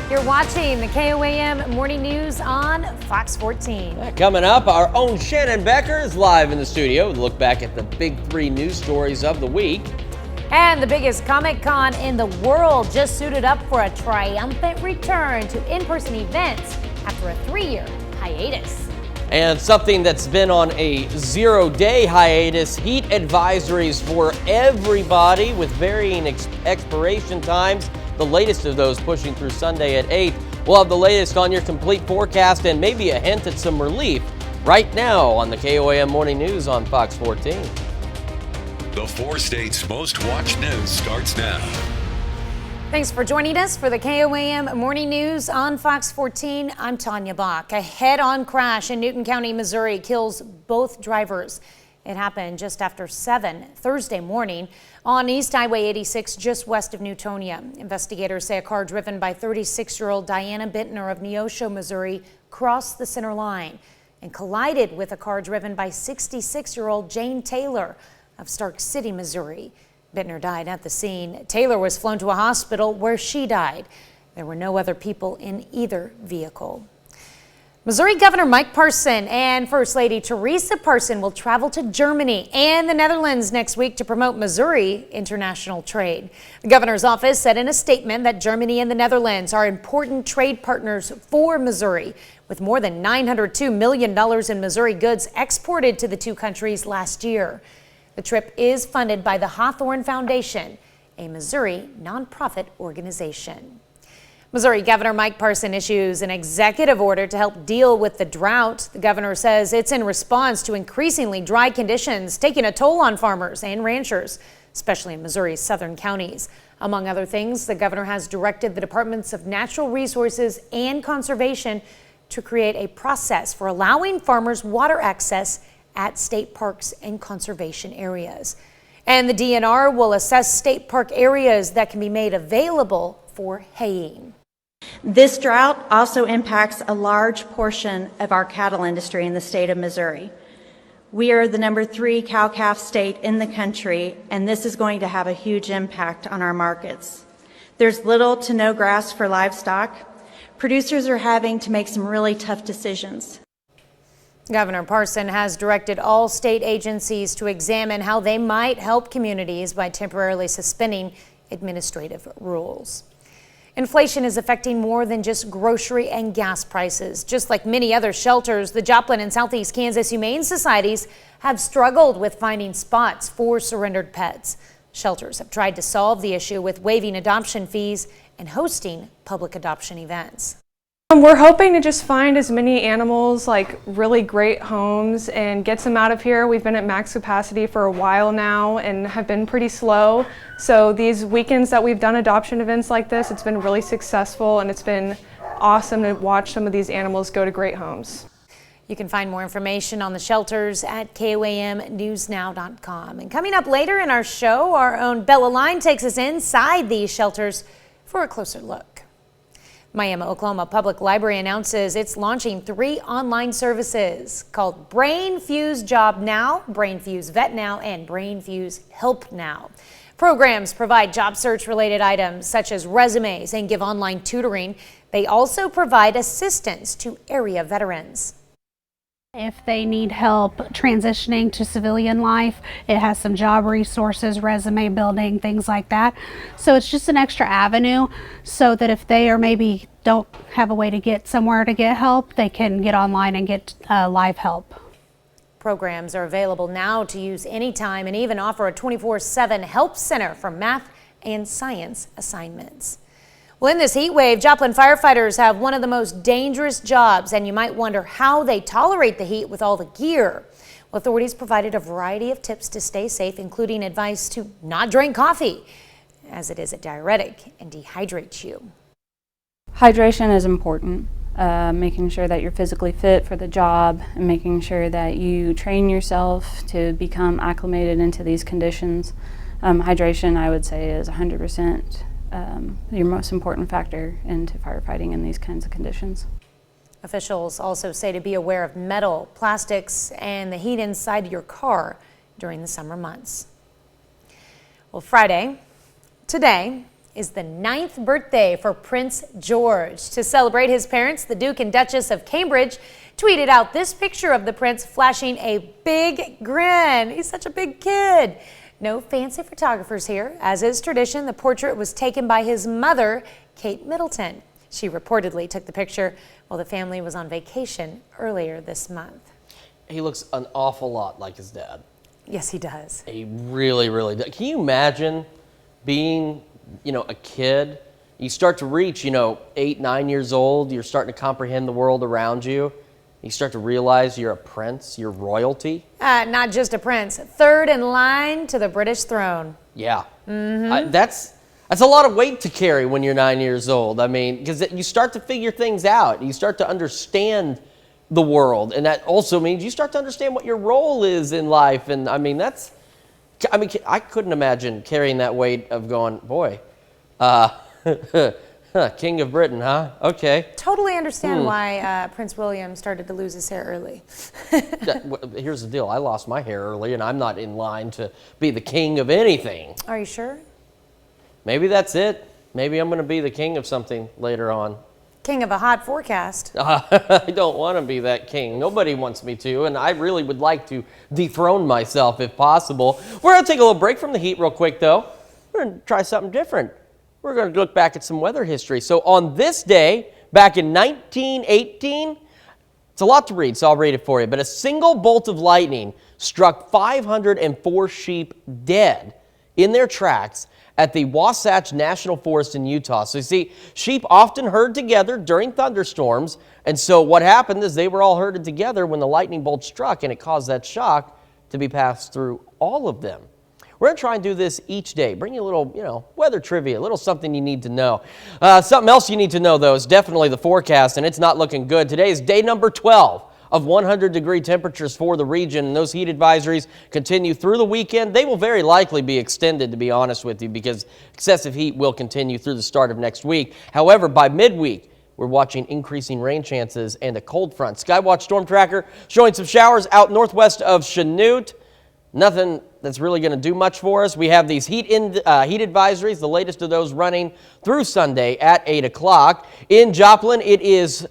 You're watching the KOAM Morning News on Fox 14. Coming up, our own Shannon Becker is live in the studio to look back at the big three news stories of the week. And the biggest Comic-Con in the world just suited up for a triumphant return to in-person events after a 3-year hiatus. And something that's been on a 0-day hiatus, heat advisories for everybody with varying expiration times. The latest of those pushing through Sunday at 8. We'll have the latest on your complete forecast and maybe a hint at some relief right now on the KOAM Morning News on Fox 14. The 4 states' most watched news starts now. Thanks for joining us for the KOAM Morning News on Fox 14. I'm Tanya Bach. A head-on crash in Newton County, Missouri kills both drivers. It happened just after 7 Thursday morning on East Highway 86 just west of Newtonia. Investigators say a car driven by 36-year-old Diana Bittner of Neosho, Missouri crossed the center line and collided with a car driven by 66-year-old Jane Taylor of Stark City, Missouri. Bittner died at the scene. Taylor was flown to a hospital where she died. There were no other people in either vehicle. Missouri Governor Mike Parson and First Lady Teresa Parson will travel to Germany and the Netherlands next week to promote Missouri international trade. The governor's office said in a statement that Germany and the Netherlands are important trade partners for Missouri, with more than $902 million in Missouri goods exported to the two countries last year. The trip is funded by the Hawthorne Foundation, a Missouri nonprofit organization. Missouri Governor Mike Parson issues an executive order to help deal with the drought. The governor says it's in response to increasingly dry conditions taking a toll on farmers and ranchers, especially in Missouri's southern counties. Among other things, the governor has directed the Departments of Natural Resources and Conservation to create a process for allowing farmers water access at state parks and conservation areas. And the DNR will assess state park areas that can be made available for haying. This drought also impacts a large portion of our cattle industry in the state of Missouri. We are the number 3 cow-calf state in the country, and this is going to have a huge impact on our markets. There's little to no grass for livestock. Producers are having to make some really tough decisions. Governor Parson has directed all state agencies to examine how they might help communities by temporarily suspending administrative rules. Inflation is affecting more than just grocery and gas prices. Just like many other shelters, the Joplin and Southeast Kansas Humane Societies have struggled with finding spots for surrendered pets. Shelters have tried to solve the issue with waiving adoption fees and hosting public adoption events. We're hoping to just find as many animals, like really great homes, and get some out of here. We've been at max capacity for a while now and have been pretty slow. So these weekends that we've done adoption events like this, it's been really successful, and it's been awesome to watch some of these animals go to great homes. You can find more information on the shelters at KOAMnewsnow.com. And coming up later in our show, our own Bella Line takes us inside these shelters for a closer look. Miami, Oklahoma Public Library announces it's launching 3 online services called Brain Fuse Job Now, Brain Fuse Vet Now, and Brain Fuse Help Now. Programs provide job search related items such as resumes and give online tutoring. They also provide assistance to area veterans. If they need help transitioning to civilian life, it has some job resources, resume building, things like that. So it's just an extra avenue so that if they are maybe don't have a way to get somewhere to get help, they can get online and get live help. Programs are available now to use anytime and even offer a 24/7 help center for math and science assignments. Well, in this heat wave, Joplin firefighters have one of the most dangerous jobs, and you might wonder how they tolerate the heat with all the gear. Well, authorities provided a variety of tips to stay safe, including advice to not drink coffee, as it is a diuretic and dehydrates you. Hydration is important. Making sure that you're physically fit for the job and making sure that you train yourself to become acclimated into these conditions. Hydration, I would say, is 100% your most important factor into firefighting in these kinds of conditions. Officials also say to be aware of metal, plastics, and the heat inside your car during the summer months. Well, Friday, today, is the 9th birthday for Prince George. To celebrate his parents, the Duke and Duchess of Cambridge tweeted out this picture of the prince flashing a big grin. He's such a big kid. No fancy photographers here. As is tradition, the portrait was taken by his mother, Kate Middleton. She reportedly took the picture while the family was on vacation earlier this month. He looks an awful lot like his dad. Yes, he does. He really, really does. Can you imagine being, a kid? You start to reach, 8, 9 years old. You're starting to comprehend the world around you. You start to realize you're a prince, you're royalty. Not just a prince, third in line to the British throne. Yeah. That's a lot of weight to carry when you're 9 years old. I mean, because you start to figure things out. You start to understand the world. And that also means you start to understand what your role is in life. And I I couldn't imagine carrying that weight of going, boy, King of Britain, huh? Okay. Totally understand why Prince William started to lose his hair early. Here's the deal. I lost my hair early, and I'm not in line to be the king of anything. Are you sure? Maybe that's it. Maybe I'm going to be the king of something later on. King of a hot forecast. I don't want to be that king. Nobody wants me to, and I really would like to dethrone myself if possible. We're going to take a little break from the heat real quick, though. We're going to try something different. We're going to look back at some weather history. So on this day, back in 1918, it's a lot to read, so I'll read it for you. But a single bolt of lightning struck 504 sheep dead in their tracks at the Wasatch National Forest in Utah. So you see, sheep often herd together during thunderstorms. And so what happened is they were all herded together when the lightning bolt struck, and it caused that shock to be passed through all of them. We're going to try and do this each day. Bring you a little, weather trivia, a little something you need to know. Something else you need to know, though, is definitely the forecast, and it's not looking good. Today is day number 12 of 100-degree temperatures for the region, and those heat advisories continue through the weekend. They will very likely be extended, to be honest with you, because excessive heat will continue through the start of next week. However, by midweek, we're watching increasing rain chances and a cold front. Skywatch Storm Tracker showing some showers out northwest of Chanute. Nothing that's really going to do much for us. We have these heat advisories, the latest of those running through Sunday at 8 o'clock. In Joplin, it is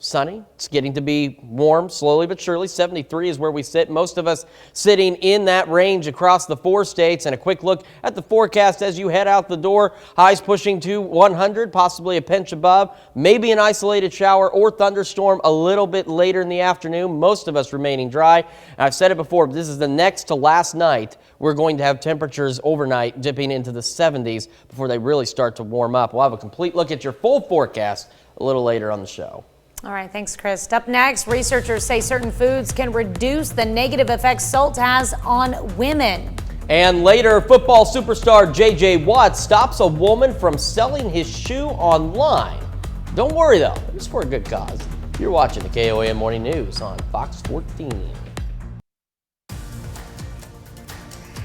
sunny. It's getting to be warm slowly but surely. 73 is where we sit. Most of us sitting in that range across the 4 states. And a quick look at the forecast as you head out the door. Highs pushing to 100, possibly a pinch above. Maybe an isolated shower or thunderstorm a little bit later in the afternoon. Most of us remaining dry. And I've said it before, but this is the next to last night. We're going to have temperatures overnight dipping into the 70s before they really start to warm up. We'll have a complete look at your full forecast a little later on the show. All right, thanks, Chris. Up next, researchers say certain foods can reduce the negative effects salt has on women. And later, football superstar J.J. Watt stops a woman from selling his shoe online. Don't worry, though. It's for a good cause. You're watching the KOAM Morning News on Fox 14.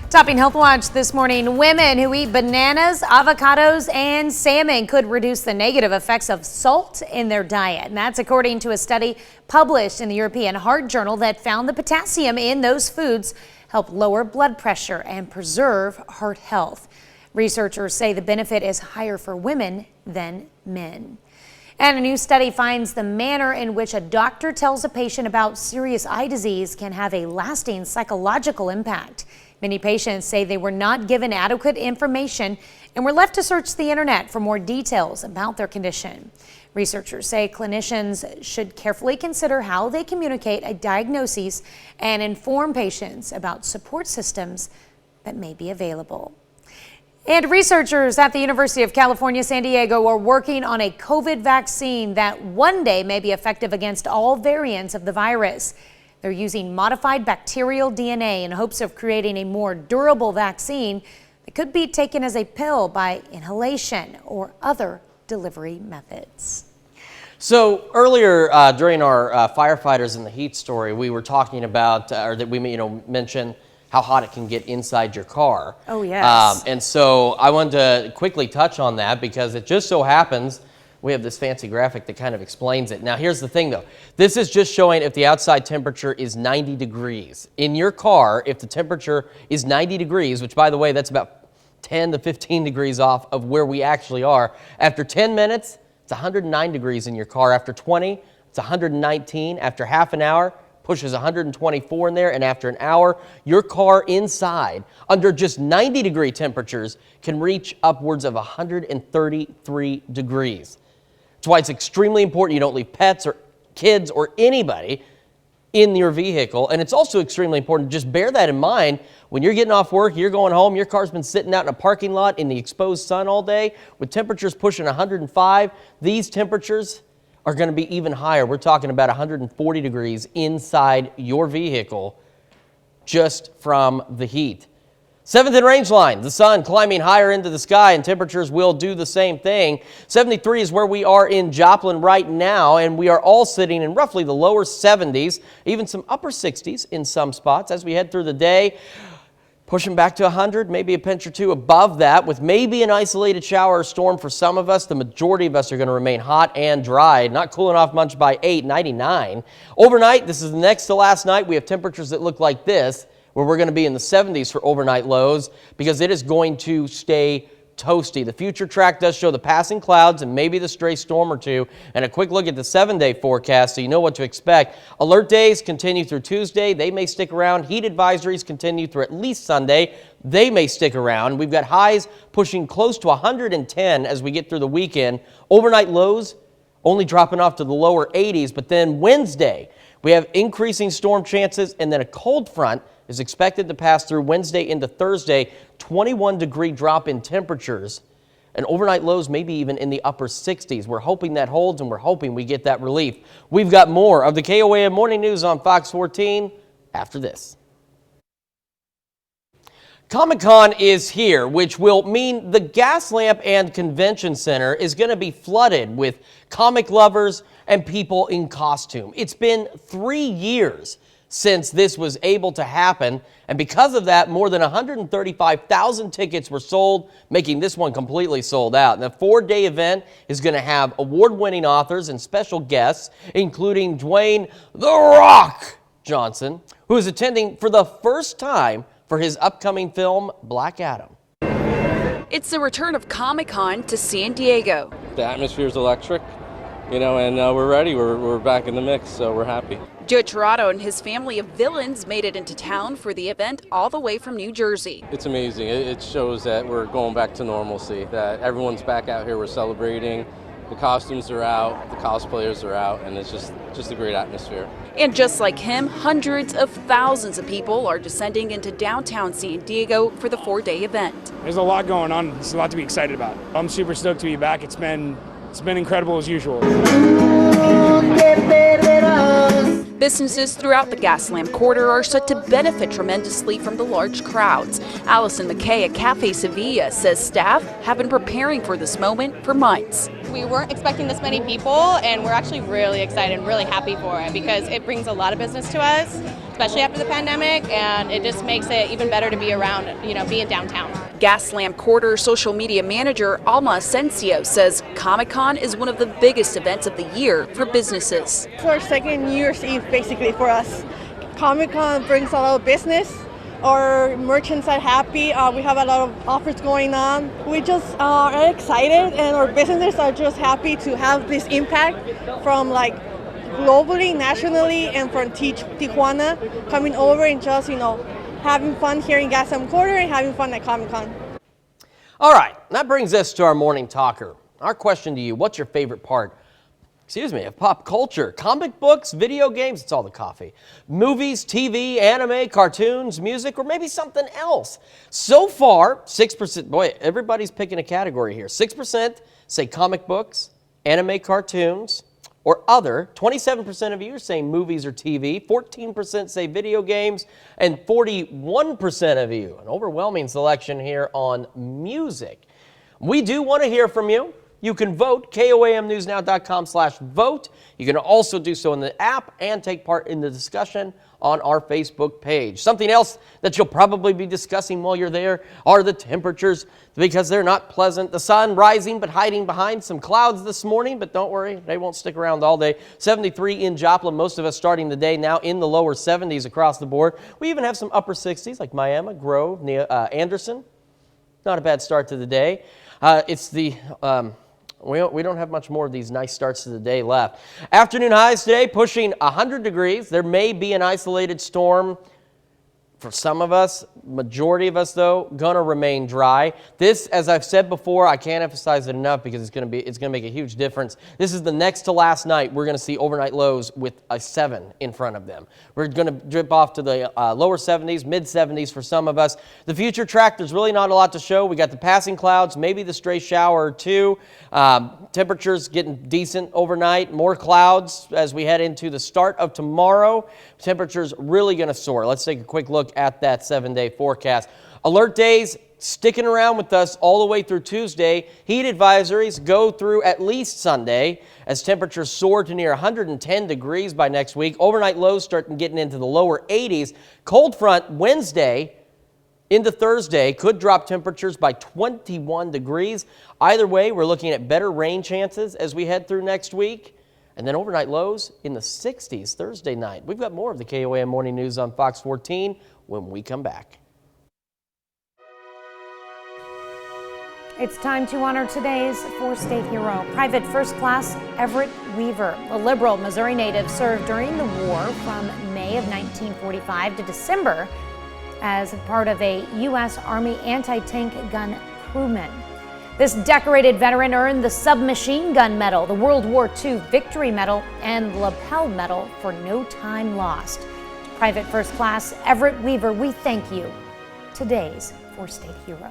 Topping Health Watch this morning, women who eat bananas, avocados, and salmon could reduce the negative effects of salt in their diet. And that's according to a study published in the European Heart Journal that found the potassium in those foods help lower blood pressure and preserve heart health. Researchers say the benefit is higher for women than men. And a new study finds the manner in which a doctor tells a patient about serious eye disease can have a lasting psychological impact. Many patients say they were not given adequate information and were left to search the internet for more details about their condition. Researchers say clinicians should carefully consider how they communicate a diagnosis and inform patients about support systems that may be available. And researchers at the University of California, San Diego are working on a COVID vaccine that one day may be effective against all variants of the virus. They're using modified bacterial DNA in hopes of creating a more durable vaccine that could be taken as a pill by inhalation or other delivery methods. So earlier during our firefighters in the heat story, we were talking about, or that we mentioned how hot it can get inside your car. Oh, yes. And so I wanted to quickly touch on that because it just so happens we have this fancy graphic that kind of explains it. Now, here's the thing, though. This is just showing if the outside temperature is 90 degrees. In your car, if the temperature is 90 degrees, which, by the way, that's about 10 to 15 degrees off of where we actually are. After 10 minutes, it's 109 degrees in your car. After 20, it's 119. After half an hour, pushes 124 in there. And after an hour, your car inside, under just 90-degree temperatures, can reach upwards of 133 degrees. That's why it's extremely important you don't leave pets or kids or anybody in your vehicle. And it's also extremely important, just bear that in mind when you're getting off work, you're going home, your car's been sitting out in a parking lot in the exposed sun all day with temperatures pushing 105. These temperatures are going to be even higher. We're talking about 140 degrees inside your vehicle just from the heat. 7th and range line, the sun climbing higher into the sky, and temperatures will do the same thing. 73 is where we are in Joplin right now, and we are all sitting in roughly the lower 70s, even some upper 60s in some spots as we head through the day. Pushing back to 100, maybe a pinch or two above that, with maybe an isolated shower or storm for some of us. The majority of us are going to remain hot and dry, not cooling off much by 8, 99. Overnight, this is the next to last night, we have temperatures that look like this, where we're going to be in the 70s for overnight lows because it is going to stay toasty. The future track does show the passing clouds and maybe the stray storm or two, and a quick look at the 7-day forecast so you know what to expect. Alert days continue through Tuesday. They may stick around. Heat advisories continue through at least Sunday. They may stick around. We've got highs pushing close to 110 as we get through the weekend. Overnight lows only dropping off to the lower 80s, but then Wednesday we have increasing storm chances, and then a cold front is expected to pass through Wednesday into Thursday. 21-degree drop in temperatures and overnight lows maybe even in the upper 60s. We're hoping that holds, and we're hoping we get that relief. We've got more of the KOAM Morning News on Fox 14 after this. Comic-Con is here, which will mean the Gaslamp and Convention Center is going to be flooded with comic lovers and people in costume. It's been 3 years since this was able to happen, and because of that, more than 135,000 tickets were sold, making this one completely sold out. And the 4-day event is going to have award-winning authors and special guests, including Dwayne "The Rock" Johnson, who is attending for the first time for his upcoming film, Black Adam. It's the return of Comic-Con to San Diego. The atmosphere is electric, you know, and we're ready. We're back in the mix, so we're happy. Joe Tirado and his family of villains made it into town for the event all the way from New Jersey. It's amazing. It shows that we're going back to normalcy, that everyone's back out here. We're celebrating. The costumes are out, the cosplayers are out, and it's just a great atmosphere. And just like him, hundreds of thousands of people are descending into downtown San Diego for the 4-day event. There's a lot going on. There's a lot to be excited about. I'm super stoked to be back. It's been incredible as usual. Businesses throughout the Gaslamp Quarter are set to benefit tremendously from the large crowds. Allison McKay at Cafe Sevilla says staff have been preparing for this moment for months. We weren't expecting this many people, and we're actually really excited and really happy for it because it brings a lot of business to us, especially after the pandemic, and it just makes it even better to be around, being downtown. Gaslamp Quarter social media manager Alma Asensio says Comic-Con is one of the biggest events of the year for businesses. It's our second New Year's Eve basically for us. Comic-Con brings a lot of business. Our merchants are happy. We have a lot of offers going on. We just are excited, and our businesses are just happy to have this impact from globally, nationally, and from Tijuana coming over and just, having fun here in Gaslamp Quarter and having fun at Comic-Con. All right, that brings us to our morning talker. Our question to you, what's your favorite part of pop culture? Comic books, video games, it's all the coffee. Movies, TV, anime, cartoons, music, or maybe something else. So far, 6%, boy, everybody's picking a category here. 6% say comic books, anime, cartoons, or other. 27% of you are saying movies or TV. 14% say video games, and 41% of you, an overwhelming selection here on music. We do want to hear from you. You can vote, KOAMnewsnow.com/vote. You can also do so in the app and take part in the discussion on our Facebook page. Something else that you'll probably be discussing while you're there are the temperatures, because they're not pleasant. The sun rising but hiding behind some clouds this morning, but don't worry, they won't stick around all day. 73 in Joplin, most of us starting the day now in the lower 70s across the board. We even have some upper 60s like Miami, Grove, Anderson. not a bad start to the day. We don't have much more of these nice starts to the day left. Afternoon highs today pushing 100 degrees. There may be an isolated storm for some of us. Majority of us, though, gonna remain dry. This, as I've said before, I can't emphasize it enough because it's gonna make a huge difference. This is the next to last night. We're gonna see overnight lows with a 7 in front of them. We're gonna drip off to the lower 70s, mid 70s for some of us. The future track, there's really not a lot to show. We got the passing clouds, maybe the stray shower or two. Temperatures getting decent overnight. More clouds as we head into the start of tomorrow. Temperatures really gonna soar. Let's take a quick look at that 7-day forecast. Alert days sticking around with us all the way through Tuesday. Heat advisories go through at least Sunday as temperatures soar to near 110 degrees by next week. Overnight lows starting getting into the lower 80s. Cold front Wednesday into Thursday could drop temperatures by 21 degrees. Either way, we're looking at better rain chances as we head through next week. And then overnight lows in the 60s Thursday night. We've got more of the KOAM Morning News on Fox 14 when we come back. It's time to honor today's four-state hero, Private First Class Everett Weaver, a liberal Missouri native served during the war from May of 1945 to December as part of a U.S. Army anti-tank gun crewman. This decorated veteran earned the Submachine Gun Medal, the World War II Victory Medal, and Lapel Medal for no time lost. Private First Class Everett Weaver, we thank you. Today's four-state hero.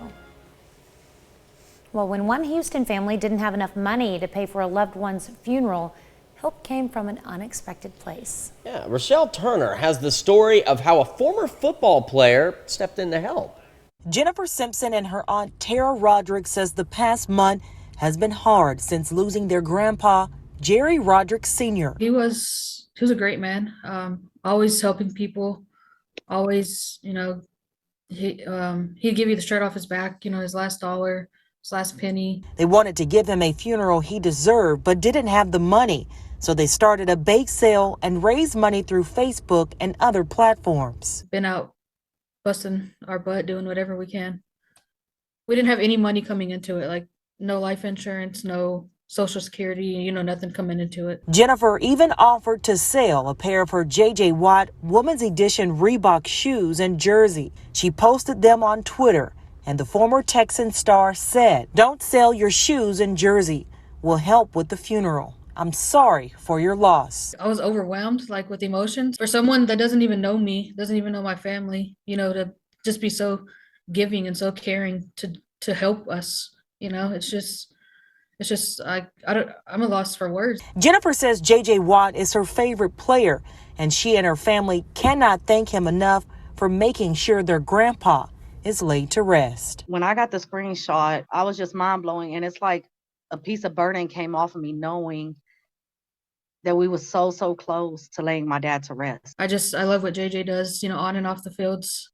Well, when one Houston family didn't have enough money to pay for a loved one's funeral, help came from an unexpected place. Yeah, Rochelle Turner has the story of how a former football player stepped in to help. Jennifer Simpson and her aunt Tara Roderick says the past month has been hard since losing their grandpa, Jerry Roderick Sr. He was a great man, always helping people, always, he'd give you the shirt off his back, his last dollar, his last penny. They wanted to give him a funeral he deserved, but didn't have the money. So they started a bake sale and raised money through Facebook and other platforms. Been out busting our butt, doing whatever we can. We didn't have any money coming into it, like no life insurance, no Social Security, nothing coming into it. Jennifer even offered to sell a pair of her J.J. Watt Women's Edition Reebok shoes and jersey. She posted them on Twitter, and the former Texan star said, "Don't sell your shoes and jersey. We'll help with the funeral. I'm sorry for your loss." I was overwhelmed, with emotions. For someone that doesn't even know me, doesn't even know my family, to just be so giving and so caring to help us, I'm a loss for words. Jennifer says J.J. Watt is her favorite player, and she and her family cannot thank him enough for making sure their grandpa is laid to rest. When I got the screenshot, I was just mind-blowing, and it's like a piece of burden came off of me knowing that we were so close to laying my dad to rest. I love what JJ does, on and off the fields.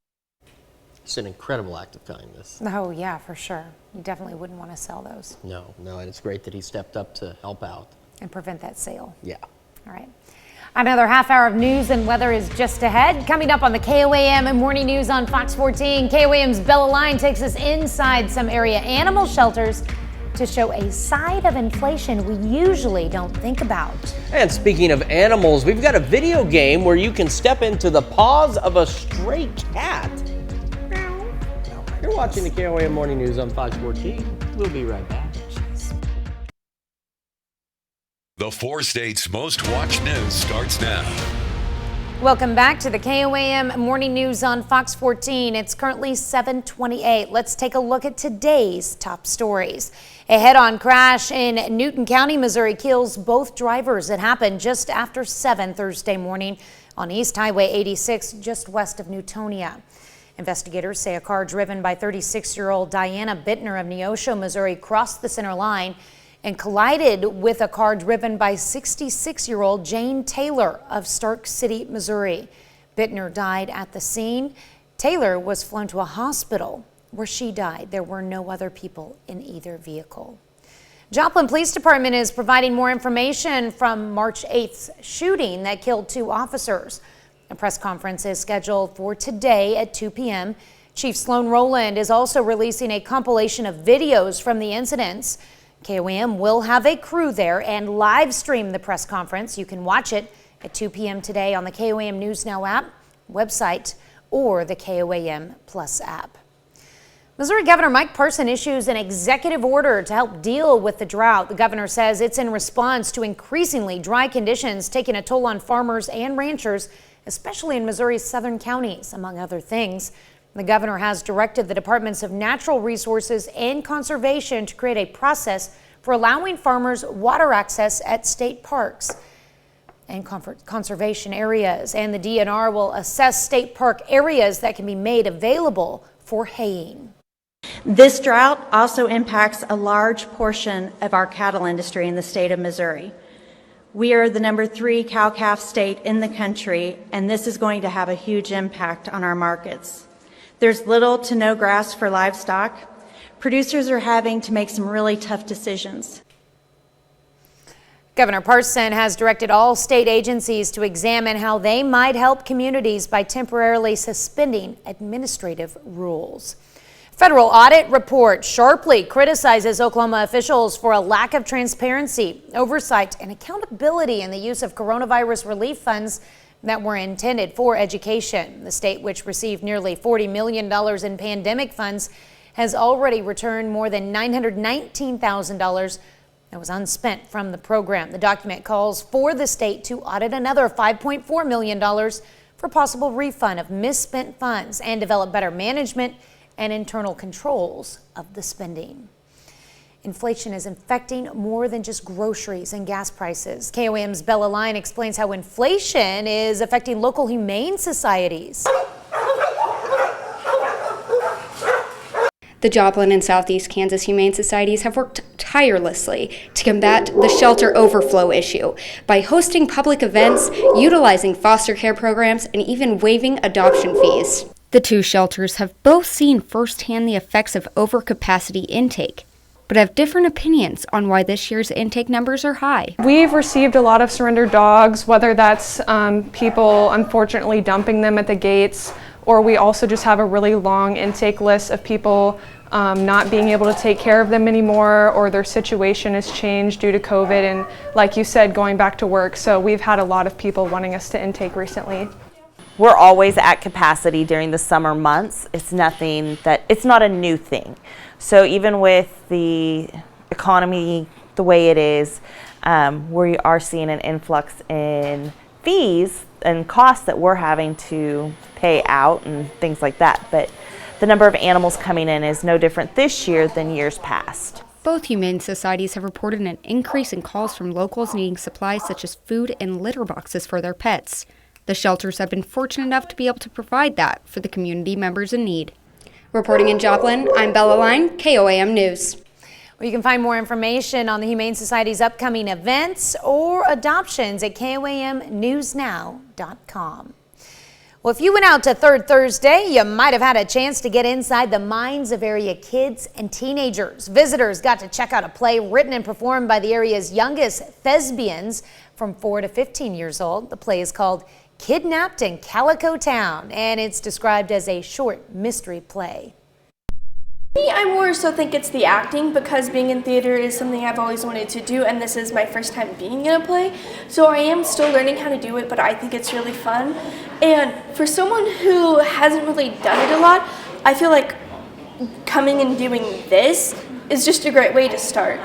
It's an incredible act of kindness. Oh yeah, for sure. You definitely wouldn't want to sell those. No, and it's great that he stepped up to help out. And prevent that sale. Yeah. All right. Another half hour of news and weather is just ahead. Coming up on the KOAM Morning News on Fox 14, KOAM's Bella Line takes us inside some area animal shelters to show a side of inflation we usually don't think about. And speaking of animals, we've got a video game where you can step into the paws of a stray cat. You're watching the KOAM Morning News on Fox 14. We'll be right back. The four states' most watched news starts now. Welcome back to the KOAM Morning News on Fox 14. It's currently 7:28. Let's take a look at today's top stories. A head-on crash in Newton County, Missouri kills both drivers. It happened just after 7 Thursday morning on East Highway 86, just west of Newtonia. Investigators say a car driven by 36-year-old Diana Bittner of Neosho, Missouri, crossed the center line and collided with a car driven by 66-year-old Jane Taylor of Stark City, Missouri. Bittner died at the scene. Taylor was flown to a hospital where she died. There were no other people in either vehicle. Joplin Police Department is providing more information from March 8th's shooting that killed 2 officers. A press conference is scheduled for today at 2 p.m. Chief Sloan Rowland is also releasing a compilation of videos from the incidents. KOAM will have a crew there and live stream the press conference. You can watch it at 2 p.m. today on the KOAM News Now app, website, or the KOAM Plus app. Missouri Governor Mike Parson issues an executive order to help deal with the drought. The governor says it's in response to increasingly dry conditions taking a toll on farmers and ranchers, especially in Missouri's southern counties, among other things. The governor has directed the Departments of Natural Resources and Conservation to create a process for allowing farmers water access at state parks and conservation areas. And the DNR will assess state park areas that can be made available for haying. This drought also impacts a large portion of our cattle industry in the state of Missouri. We are the number 3 cow-calf state in the country, and this is going to have a huge impact on our markets. There's little to no grass for livestock. Producers are having to make some really tough decisions. Governor Parson has directed all state agencies to examine how they might help communities by temporarily suspending administrative rules. Federal audit report sharply criticizes Oklahoma officials for a lack of transparency, oversight, and accountability in the use of coronavirus relief funds that were intended for education. The state, which received nearly $40 million in pandemic funds, has already returned more than $919,000 that was unspent from the program. The document calls for the state to audit another $5.4 million for possible refund of misspent funds and develop better management and internal controls of the spending. Inflation is affecting more than just groceries and gas prices. KOAM's Bella Line explains how inflation is affecting local humane societies. The Joplin and Southeast Kansas Humane Societies have worked tirelessly to combat the shelter overflow issue by hosting public events, utilizing foster care programs, and even waiving adoption fees. The two shelters have both seen firsthand the effects of overcapacity intake, but have different opinions on why this year's intake numbers are high. We've received a lot of surrendered dogs, whether that's people unfortunately dumping them at the gates, or we also just have a really long intake list of people not being able to take care of them anymore, or their situation has changed due to COVID and, like you said, going back to work. So we've had a lot of people wanting us to intake recently. We're always at capacity during the summer months. It's not a new thing. So even with the economy the way it is, we are seeing an influx in fees and costs that we're having to pay out and things like that. But the number of animals coming in is no different this year than years past. Both humane societies have reported an increase in calls from locals needing supplies such as food and litter boxes for their pets. The shelters have been fortunate enough to be able to provide that for the community members in need. Reporting in Joplin, I'm Bella Line, KOAM News. Well, you can find more information on the Humane Society's upcoming events or adoptions at KOAMnewsnow.com. Well, if you went out to Third Thursday, you might have had a chance to get inside the minds of area kids and teenagers. Visitors got to check out a play written and performed by the area's youngest thespians from 4 to 15 years old. The play is called Kidnapped in Calico Town, and it's described as a short mystery play. I more so think it's the acting, because being in theater is something I've always wanted to do, and this is my first time being in a play. So I am still learning how to do it, but I think it's really fun. And for someone who hasn't really done it a lot, I feel like coming and doing this is just a great way to start.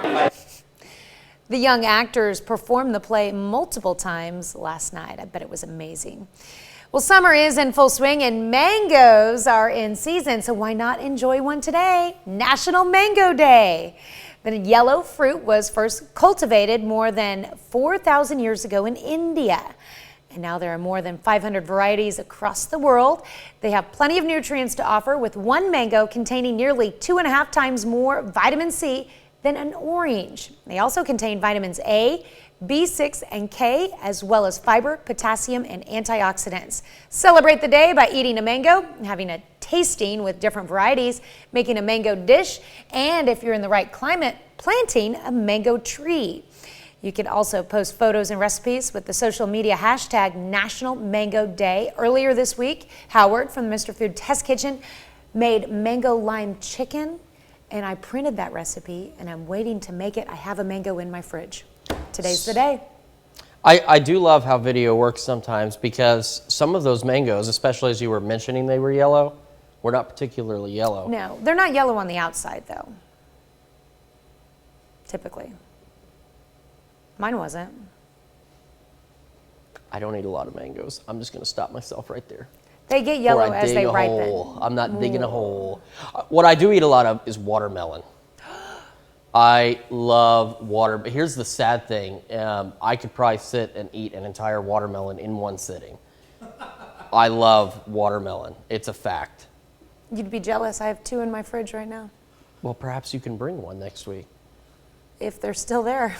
The young actors performed the play multiple times last night. I bet it was amazing. Well, summer is in full swing and mangoes are in season, so why not enjoy one today? National Mango Day. The yellow fruit was first cultivated more than 4,000 years ago in India. And now there are more than 500 varieties across the world. They have plenty of nutrients to offer, with one mango containing nearly 2.5 times more vitamin C than an orange. They also contain vitamins A, B6 and K, as well as fiber, potassium, and antioxidants. Celebrate the day by eating a mango, having a tasting with different varieties, making a mango dish, and if you're in the right climate, planting a mango tree. You can also post photos and recipes with the social media hashtag National Mango Day. Earlier this week, Howard from the Mr. Food Test Kitchen made mango lime chicken, and I printed that recipe, and I'm waiting to make it. I have a mango in my fridge. Today's the day. I do love how video works sometimes, because some of those mangoes, especially as you were mentioning they were yellow, were not particularly yellow. No, they're not yellow on the outside, though. Typically. Mine wasn't. I don't eat a lot of mangoes. I'm just going to stop myself right there. They get yellow as they ripen. I'm not digging a hole. What I do eat a lot of is watermelon. I love water. But here's the sad thing. I could probably sit and eat an entire watermelon in one sitting. I love watermelon. It's a fact. You'd be jealous. I have 2 in my fridge right now. Well, perhaps you can bring one next week. If they're still there.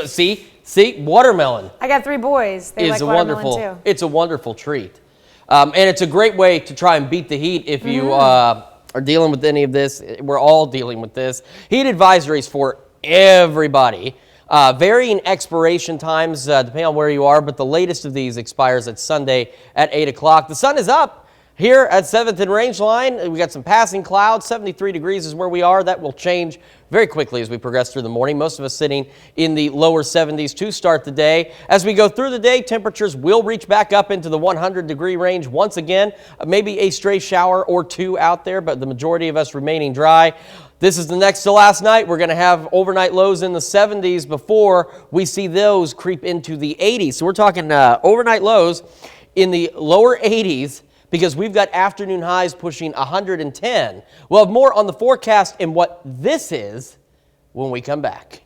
See, watermelon. I got 3 boys. They like watermelon too. It's a wonderful treat. And it's a great way to try and beat the heat if you are dealing with any of this. We're all dealing with this. Heat advisories for everybody. Varying expiration times depending on where you are, but the latest of these expires at Sunday at 8 o'clock. The sun is up here at 7th and Rangeline. We got some passing clouds. 73 degrees is where we are. That will change very quickly as we progress through the morning. Most of us sitting in the lower 70s to start the day. As we go through the day, temperatures will reach back up into the 100-degree range once again. Maybe a stray shower or 2 out there, but the majority of us remaining dry. This is the next to last night. We're going to have overnight lows in the 70s before we see those creep into the 80s. So we're talking overnight lows in the lower 80s, because we've got afternoon highs pushing 110. We'll have more on the forecast and what this is when we come back.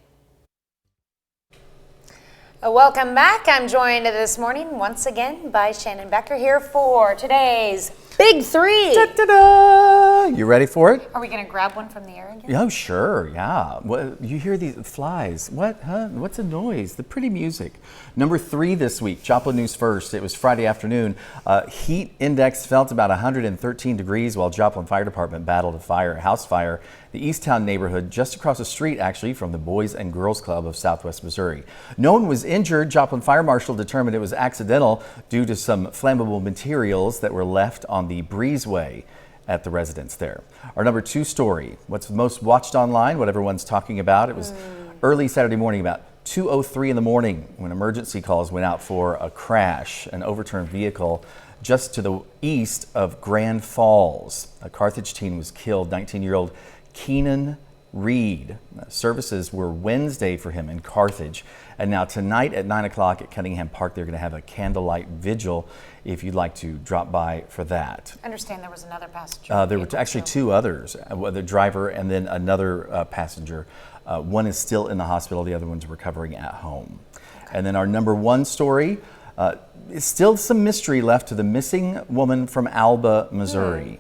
Welcome back. I'm joined this morning once again by Shannon Becker here for today's Big 3. Da-da-da! You ready for it? Are we going to grab one from the air again? Oh, sure, yeah. Well, you hear these flies. What, huh? What's the noise? The pretty music. Number 3 this week, Joplin News First. It was Friday afternoon. Heat index felt about 113 degrees while Joplin Fire Department battled a house fire, the Easttown neighborhood just across the street, actually, from the Boys and Girls Club of Southwest Missouri. No one was injured. Joplin Fire Marshal determined it was accidental due to some flammable materials that were left on the breezeway at the residence there. Our number 2 story, what's most watched online, what everyone's talking about. It was early Saturday morning, about 2:03 in the morning, when emergency calls went out for a crash, an overturned vehicle just to the east of Grand Falls. A Carthage teen was killed, 19-year-old Keenan Reed. Services were Wednesday for him in Carthage. And now tonight at 9 o'clock at Cunningham Park, they're going to have a candlelight vigil if you'd like to drop by for that. I understand there was another passenger. There were actually 2 others, the driver and then another passenger. One is still in the hospital, the other one's recovering at home. Okay. And then our number 1 story, is still some mystery left to the missing woman from Alba, Missouri.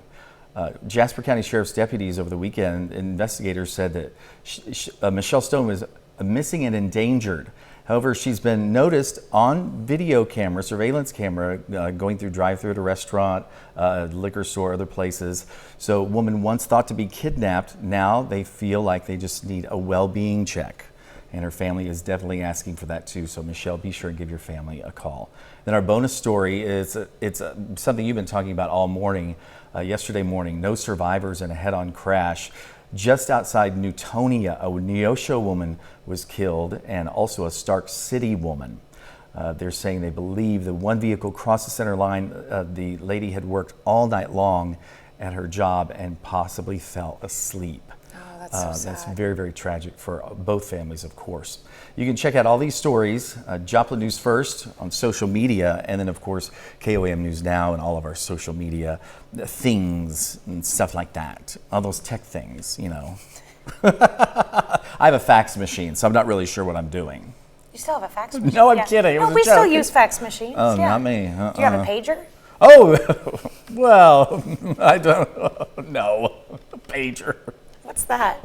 Jasper County Sheriff's deputies over the weekend, investigators said that Michelle Stone was missing and endangered. However, she's been noticed on video camera, surveillance camera, going through drive-through at a restaurant, liquor store, other places. So a woman once thought to be kidnapped, now they feel like they just need a well-being check. And her family is definitely asking for that too. So Michelle, be sure and give your family a call. Then our bonus story is something you've been talking about all morning. Yesterday morning, no survivors in a head-on crash. Just outside Newtonia, a Neosho woman was killed, and also a Stark City woman. They're saying they believe the one vehicle crossed the center line. The lady had worked all night long at her job and possibly fell asleep. Oh, that's so sad. That's very, very tragic for both families, of course. You can check out all these stories, Joplin News First on social media, and then, of course, KOAM News Now and all of our social media things and stuff like that. All those tech things, you know. I have a fax machine, so I'm not really sure what I'm doing. You still have a fax machine? No, I'm kidding. It was we a joke. still use fax machines. Oh, yeah. not me. Do you have a pager? Oh, well, I don't know. A pager. What's that?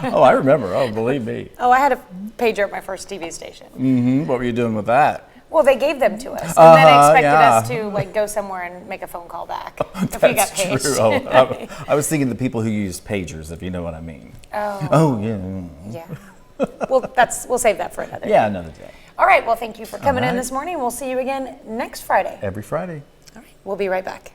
Oh, I remember. Oh, believe me. Oh, I had a pager at my first TV station. Mm-hmm. What were you doing with that? Well, they gave them to us, and then expected us to like go somewhere and make a phone call back if we got paid. True. Oh, I was thinking the people who use pagers, if you know what I mean. Oh. Oh, yeah. Yeah. Well, we'll save that for another day. Yeah, another day. All right. Well, thank you for coming in this morning. We'll see you again next Friday. Every Friday. All right. We'll be right back.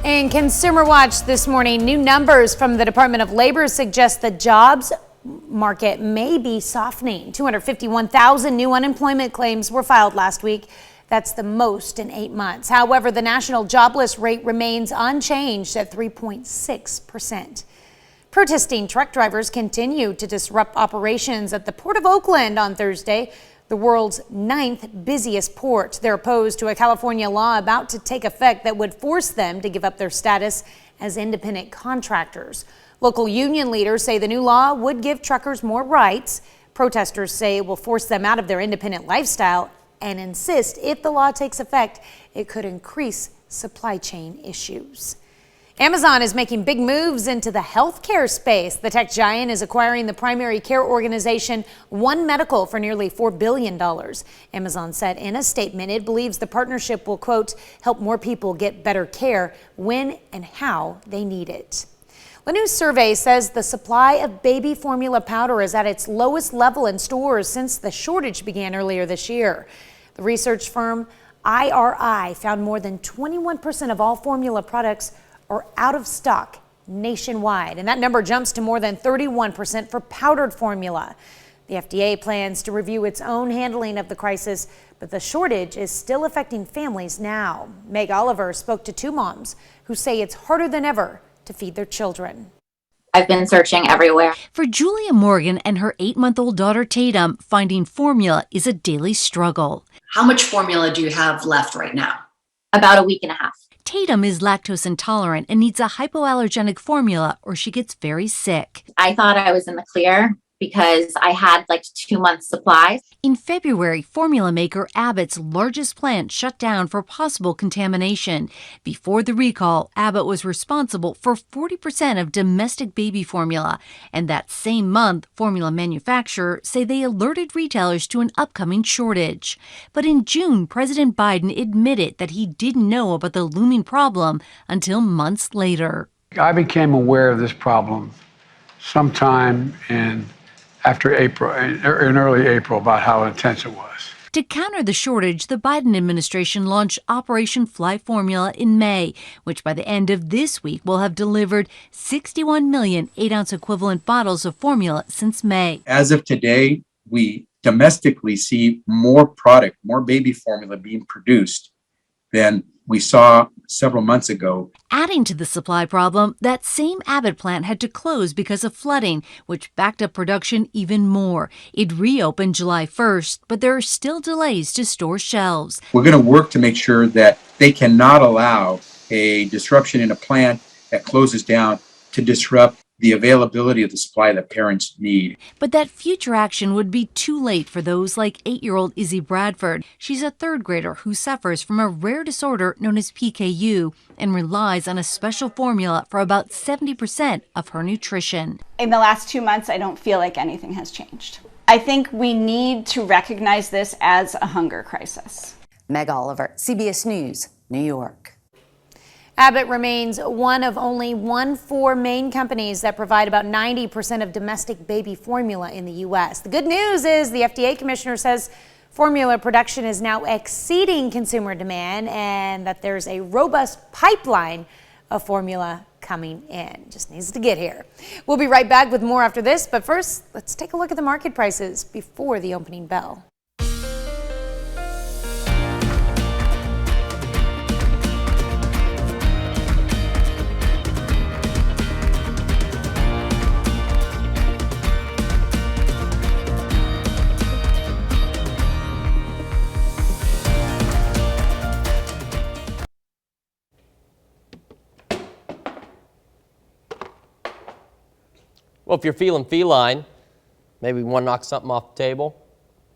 In Consumer Watch this morning, new numbers from the Department of Labor suggest the jobs market may be softening. 251,000 new unemployment claims were filed last week. That's the most in 8 months. However, the national jobless rate remains unchanged at 3.6%. Protesting truck drivers continue to disrupt operations at the Port of Oakland on Thursday, the world's 9th busiest port. They're opposed to a California law about to take effect that would force them to give up their status as independent contractors. Local union leaders say the new law would give truckers more rights. Protesters say it will force them out of their independent lifestyle and insist if the law takes effect, it could increase supply chain issues. Amazon is making big moves into the healthcare space. The tech giant is acquiring the primary care organization One Medical for nearly $4 billion. Amazon said in a statement it believes the partnership will, quote, help more people get better care when and how they need it. A new survey says the supply of baby formula powder is at its lowest level in stores since the shortage began earlier this year. The research firm IRI found more than 21% of all formula products are out of stock nationwide, and that number jumps to more than 31% for powdered formula. The FDA plans to review its own handling of the crisis, but the shortage is still affecting families now. Meg Oliver spoke to two moms who say it's harder than ever to feed their children. I've been searching everywhere. For Julia Morgan and her 8-month-old daughter Tatum, finding formula is a daily struggle. How much formula do you have left right now? About a week and a half. Tatum is lactose intolerant and needs a hypoallergenic formula or she gets very sick. I thought I was in the clear because I had like 2 months supply. In February, formula maker Abbott's largest plant shut down for possible contamination. Before the recall, Abbott was responsible for 40% of domestic baby formula. And that same month, formula manufacturers say they alerted retailers to an upcoming shortage. But in June, President Biden admitted that he didn't know about the looming problem until months later. I became aware of this problem sometime after April, in early April, about how intense it was. To counter the shortage, the Biden administration launched Operation Fly Formula in May, which by the end of this week will have delivered 61 million 8-ounce equivalent bottles of formula since May. As of today, we domestically see more product, more baby formula being produced than we saw several months ago. Adding to the supply problem, that same Abbott plant had to close because of flooding, which backed up production even more. It reopened July 1st, but there are still delays to store shelves. We're going to work to make sure that they cannot allow a disruption in a plant that closes down to disrupt the availability of the supply that parents need. But that future action would be too late for those like 8-year-old Izzy Bradford. She's a third grader who suffers from a rare disorder known as PKU and relies on a special formula for about 70% of her nutrition. In the last 2 months, I don't feel like anything has changed. I think we need to recognize this as a hunger crisis. Meg Oliver, CBS News, New York. Abbott remains one of only 4 main companies that provide about 90% of domestic baby formula in the U.S. The good news is the FDA commissioner says formula production is now exceeding consumer demand and that there's a robust pipeline of formula coming in. Just needs to get here. We'll be right back with more after this, but first, let's take a look at the market prices before the opening bell. Well, if you're feeling feline, maybe you want to knock something off the table,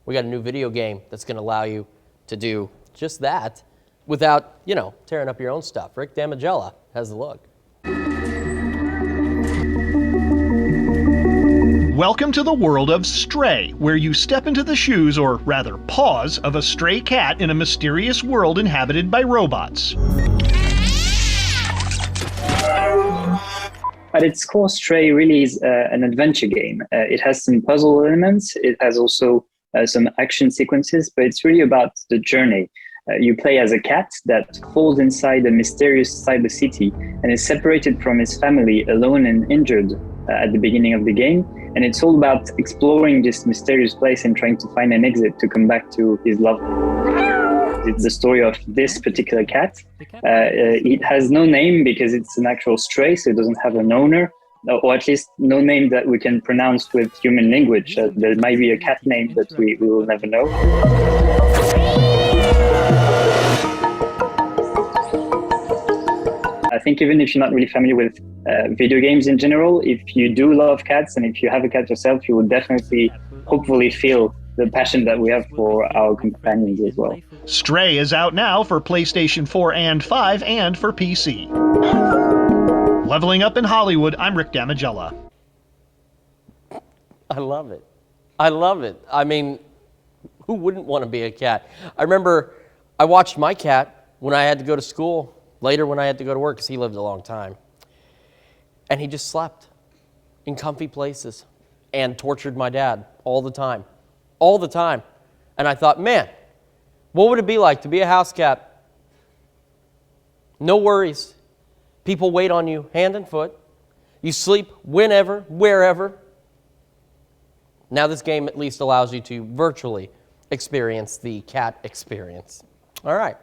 we got a new video game that's going to allow you to do just that without, tearing up your own stuff. Rick Damigella has the look. Welcome to the world of Stray, where you step into the shoes, or rather paws, of a stray cat in a mysterious world inhabited by robots. At its core, Stray really is an adventure game. It has some puzzle elements. It has also some action sequences, but it's really about the journey. You play as a cat that falls inside a mysterious cyber city and is separated from his family, alone and injured at the beginning of the game. And it's all about exploring this mysterious place and trying to find an exit to come back to his loved one. It's the story of this particular cat. It has no name because it's an actual stray, so it doesn't have an owner, or at least no name that we can pronounce with human language. There might be a cat name that we will never know. I think even if you're not really familiar with video games in general, if you do love cats and if you have a cat yourself, you will definitely, hopefully feel the passion that we have for our companions as well. Stray is out now for PlayStation 4 and 5 and for PC. Leveling Up in Hollywood, I'm Rick Damigella. I love it. I love it. I mean, who wouldn't want to be a cat? I remember I watched my cat when I had to go to school, later when I had to go to work, because he lived a long time. And he just slept in comfy places and tortured my dad all the time. All the time. And I thought, man, what would it be like to be a house cat? No worries. People wait on you hand and foot. You sleep whenever, wherever. Now this game at least allows you to virtually experience the cat experience. All right.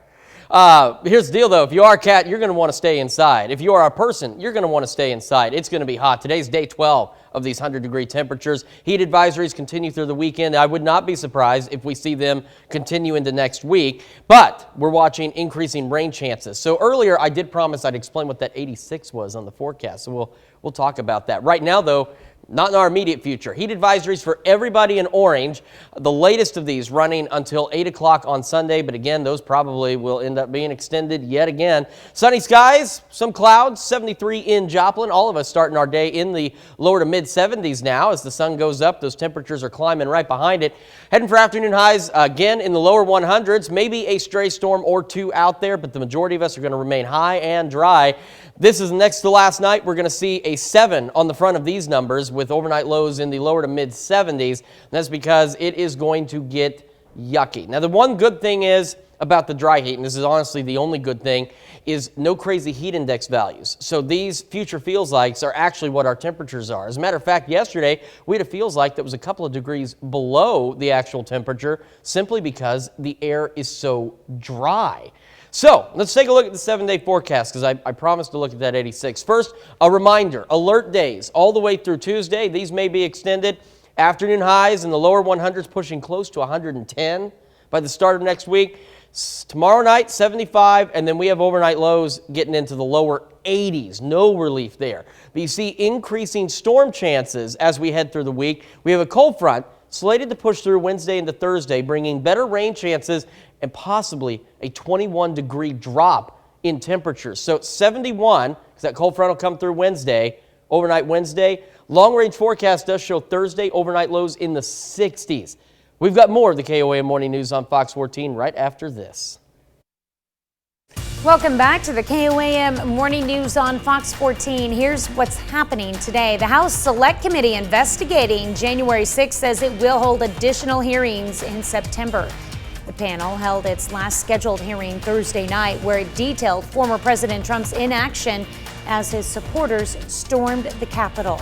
Here's the deal, though. If you are a cat, you're going to want to stay inside. If you are a person, you're going to want to stay inside. It's going to be hot. Today's day 12 of these 100-degree temperatures. Heat advisories continue through the weekend. I would not be surprised if we see them continue into next week, but we're watching increasing rain chances. So earlier, I did promise I'd explain what that 86 was on the forecast, so we'll talk about that. Right now, though, not in our immediate future. Heat advisories for everybody in orange. The latest of these running until 8 o'clock on Sunday, but again, those probably will end up being extended yet again. Sunny skies, some clouds, 73 in Joplin. All of us starting our day in the lower to mid-70s now. As the sun goes up, those temperatures are climbing right behind it. Heading for afternoon highs again in the lower 100s. Maybe a stray storm or two out there, but the majority of us are going to remain high and dry. This is next to last night. We're going to see a 7 on the front of these numbers with overnight lows in the lower to mid 70s. That's because it is going to get yucky. Now, the one good thing is about the dry heat, and this is honestly the only good thing, is no crazy heat index values. So these future feels likes are actually what our temperatures are. As a matter of fact, yesterday we had a feels like that was a couple of degrees below the actual temperature simply because the air is so dry. So let's take a look at the 7-day forecast because I promised to look at that 86. First, a reminder, alert days all the way through Tuesday. These may be extended. Afternoon highs in the lower 100s pushing close to 110 by the start of next week. Tomorrow night, 75, and then we have overnight lows getting into the lower 80s. No relief there. But you see increasing storm chances as we head through the week. We have a cold front slated to push through Wednesday into Thursday, bringing better rain chances and possibly a 21-degree drop in temperatures. So 71, because that cold front will come through Wednesday, overnight Wednesday. Long-range forecast does show Thursday overnight lows in the 60s. We've got more of the KOAM Morning News on Fox 14 right after this. Welcome back to the KOAM Morning News on Fox 14. Here's what's happening today. The House Select Committee investigating January 6th says it will hold additional hearings in September. The panel held its last scheduled hearing Thursday night, where it detailed former President Trump's inaction as his supporters stormed the Capitol.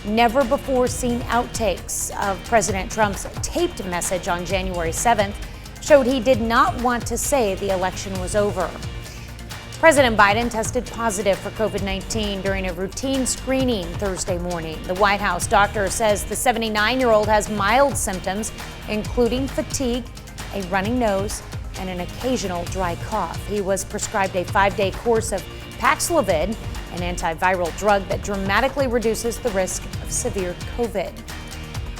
Never before seen outtakes of President Trump's taped message on January 7th showed he did not want to say the election was over. President Biden tested positive for COVID-19 during a routine screening Thursday morning. The White House doctor says the 79-year-old has mild symptoms, including fatigue, a running nose, and an occasional dry cough. He was prescribed a 5-day course of Paxlovid, an antiviral drug that dramatically reduces the risk of severe COVID.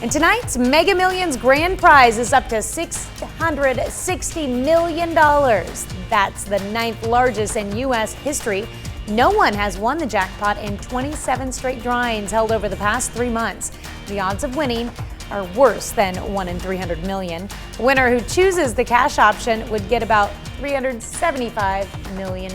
And tonight's Mega Millions grand prize is up to $660 million. That's the 9th largest in U.S. history. No one has won the jackpot in 27 straight drawings held over the past 3 months. The odds of winning are worse than 1 in 300 million. The winner who chooses the cash option would get about $375 million.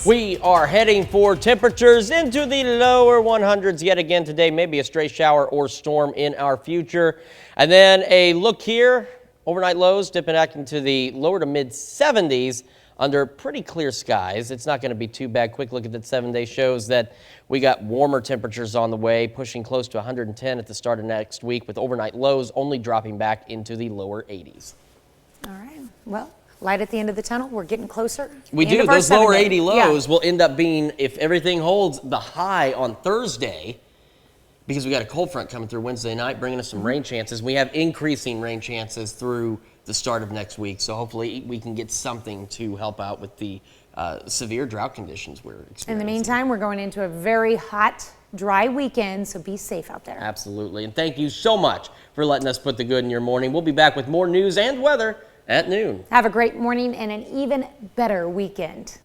We are heading for temperatures into the lower 100s yet again today. Maybe a stray shower or storm in our future. And then a look here Overnight lows dipping back into the lower to mid 70s under pretty clear skies. It's not going to be too bad. Quick look at that 7-day shows that we got warmer temperatures on the way, pushing close to 110 at the start of next week, with overnight lows only dropping back into the lower 80s. All right. Well, light at the end of the tunnel. We're getting closer. We do. Those lower 80 lows will end up being, if everything holds, the high on Thursday, because we got a cold front coming through Wednesday night, bringing us some rain chances. We have increasing rain chances through the start of next week, so hopefully we can get something to help out with the severe drought conditions we're experiencing. In the meantime, we're going into a very hot, dry weekend, so be safe out there. Absolutely, and thank you so much for letting us put the good in your morning. We'll be back with more news and weather at noon. Have a great morning and an even better weekend.